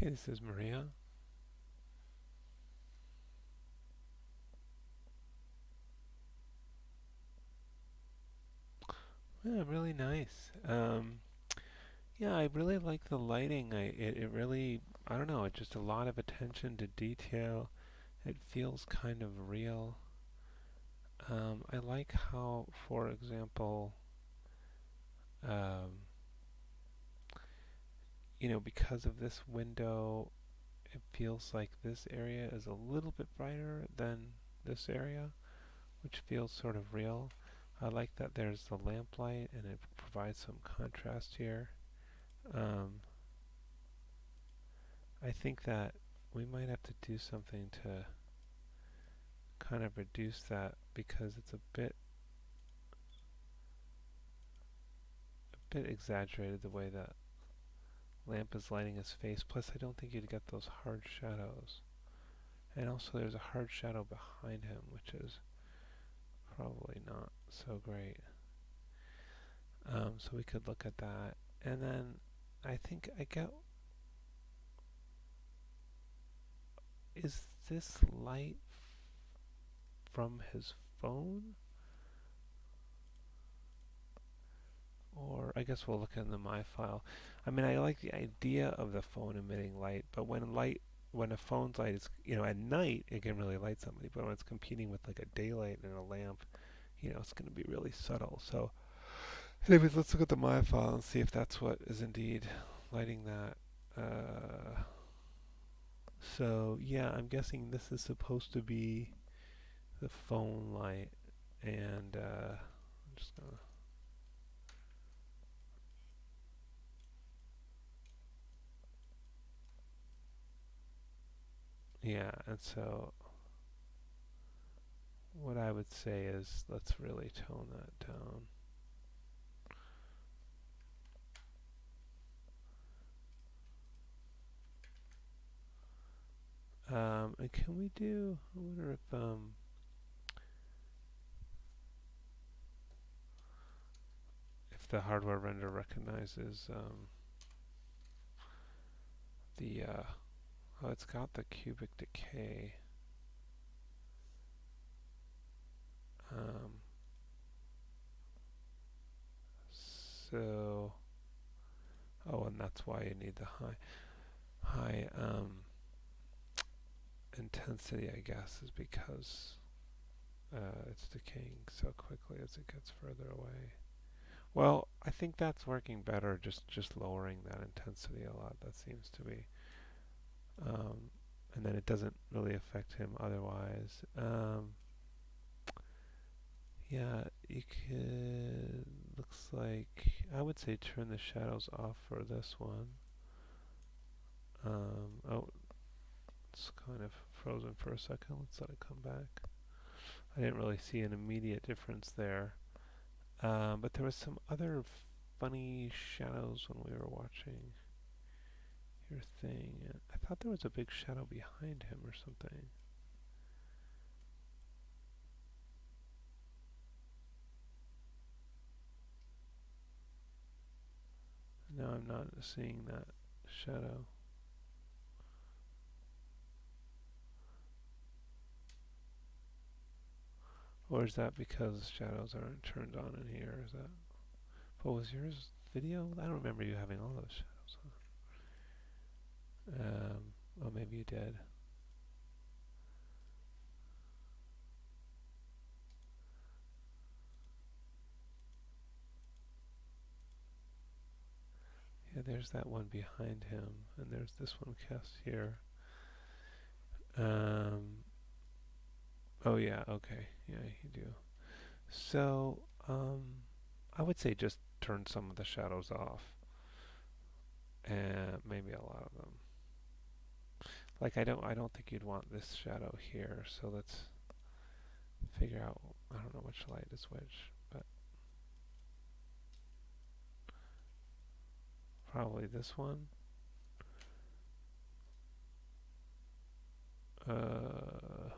Okay, this is Maria. Yeah, really nice. Yeah, I really like the lighting. It really, I don't know, it's just a lot of attention to detail. It feels kind of real. I like how, for example, um, because of this window, it feels like this area is a little bit brighter than this area, which feels sort of real. I like that there's the lamplight and it provides some contrast here. Um, I think that we might have to do something to kind of reduce that because it's a bit exaggerated the way that lamp is lighting his face. Plus, I don't think you'd get those hard shadows. And also, there's a hard shadow behind him, which is probably not so great. So we could look at that. And then I think I get, is this light from his phone? Or I guess we'll look in the my file. I mean, I like the idea of the phone emitting light, but when a phone's light is, at night, it can really light somebody. But when it's competing with like a daylight and a lamp, it's going to be really subtle. So, anyways, let's look at the my file and see if that's what is indeed lighting that. So yeah, I'm guessing this is supposed to be the phone light, and I'm just gonna. Yeah, and so what I would say is let's really tone that down. And can we do? I wonder if the hardware render recognizes the oh, it's got the cubic decay. Um, so oh, and that's why you need the high intensity, I guess, is because it's decaying so quickly as it gets further away. Well, I think that's working better, just lowering that intensity a lot. That seems to be, um, and then it doesn't really affect him otherwise. Yeah, you could. Looks like I would say turn the shadows off for this one. Oh, it's kind of frozen for a second. Let's let it come back. I didn't really see an immediate difference there. But there was some other funny shadows when we were watching your thing. I thought there was a big shadow behind him or something. No, I'm not seeing that shadow. Or is that because shadows aren't turned on in here? Is that? What was yours video? I don't remember you having all those shadows on. Oh, maybe you did. Yeah, there's that one behind him, and there's this one cast here. Um, oh yeah, okay, yeah, you do. So, I would say just turn some of the shadows off, and maybe a lot of them. Like I don't think you'd want this shadow here. So let's figure out. I don't know which light is which, but probably this one. Uh,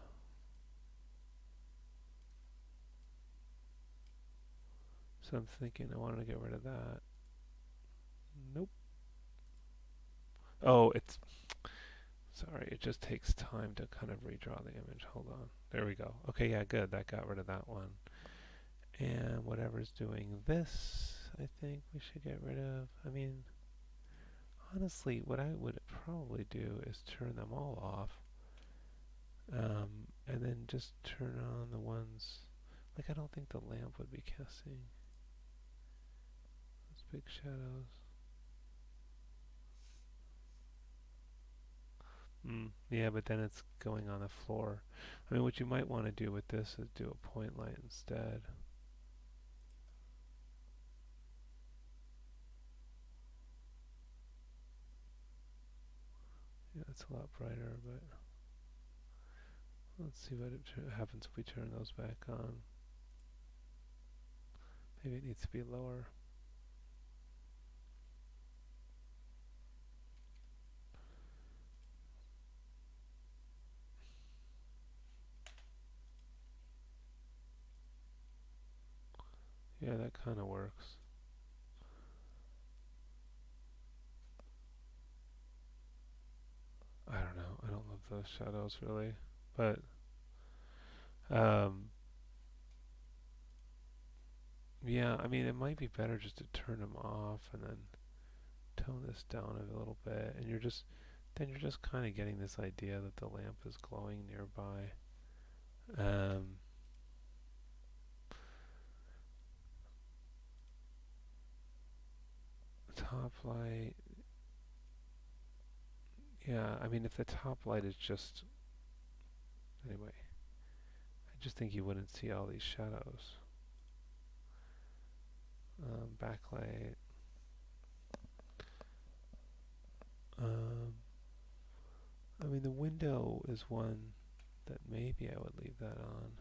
so I'm thinking I wanted to get rid of that. Nope. Oh, it's Sorry, it just takes time to kind of redraw the image. Hold on. There we go. Okay, yeah, good. That got rid of that one. And whatever's doing this, I think we should get rid of. I mean, honestly, what I would probably do is turn them all off. And then just turn on the ones. Like, I don't think the lamp would be casting those big shadows. Yeah, but then it's going on the floor. I mean, what you might want to do with this is do a point light instead. Yeah, it's a lot brighter, but let's see what happens if we turn those back on. Maybe it needs to be lower. Yeah, that kind of works. I don't know. I don't love those shadows really, but um, yeah. I mean, it might be better just to turn them off and then tone this down a little bit, and then you're just kind of getting this idea that the lamp is glowing nearby. Um, Top light. Yeah, I mean, if the top light is just anyway, I just think you wouldn't see all these shadows. Backlight. Um, I mean, the window is one that maybe I would leave that on.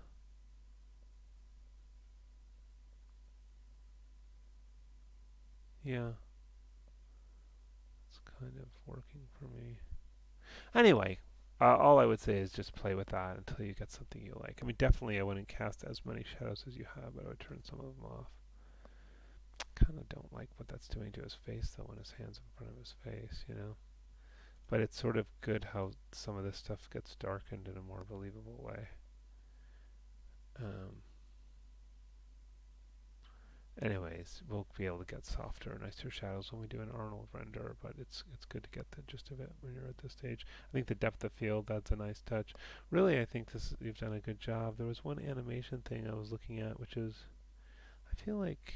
Yeah, it's kind of working for me. Anyway, all I would say is just play with that until you get something you like. I mean, definitely I wouldn't cast as many shadows as you have, but I would turn some of them off. Kind of don't like what that's doing to his face, though, when his hand's in front of his face, you know? But it's sort of good how some of this stuff gets darkened in a more believable way. Um, Anyways, we'll be able to get softer, nicer shadows when we do an Arnold render, but it's good to get the gist of it when you're at this stage. I think the depth of field, that's a nice touch. Really, I think you've done a good job. There was one animation thing I was looking at, which is, I feel like,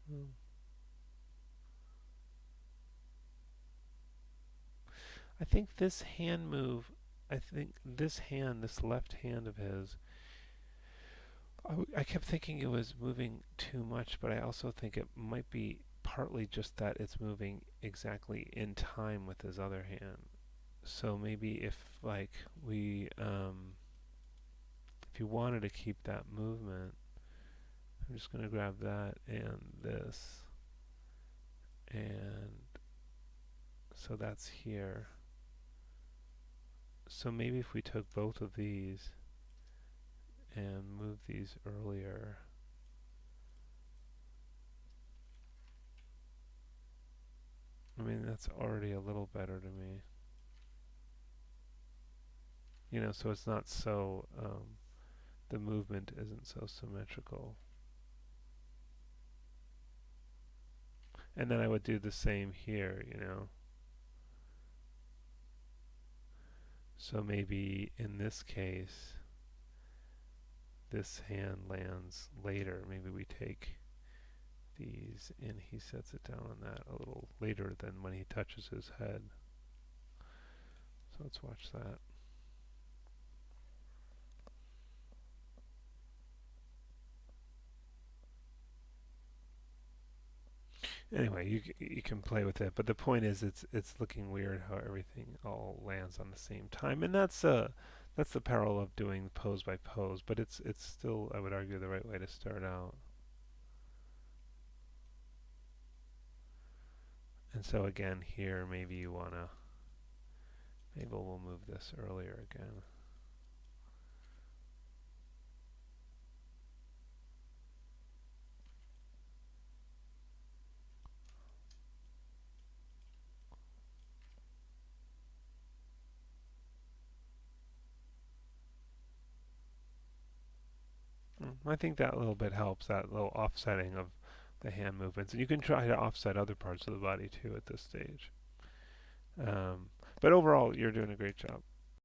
hmm, I think this hand move, I think this left hand of his, I kept thinking it was moving too much, but I also think it might be partly just that it's moving exactly in time with his other hand. So maybe if like if you wanted to keep that movement, I'm just going to grab that and this, and so that's here. So maybe if we took both of these and moved these earlier, I mean that's already a little better to me. You know, so it's not so the movement isn't so symmetrical. And then I would do the same here, you know. So maybe in this case, this hand lands later. Maybe we take these and he sets it down on that a little later than when he touches his head. So let's watch that. Anyway, you can play with it, but the point is it's looking weird how everything all lands on the same time, and that's the peril of doing pose by pose. But it's still, I would argue, the right way to start out. And so again here, maybe you wanna, maybe we'll move this earlier again. I think that little bit helps, that little offsetting of the hand movements. And you can try to offset other parts of the body too at this stage. Um, but overall, you're doing a great job.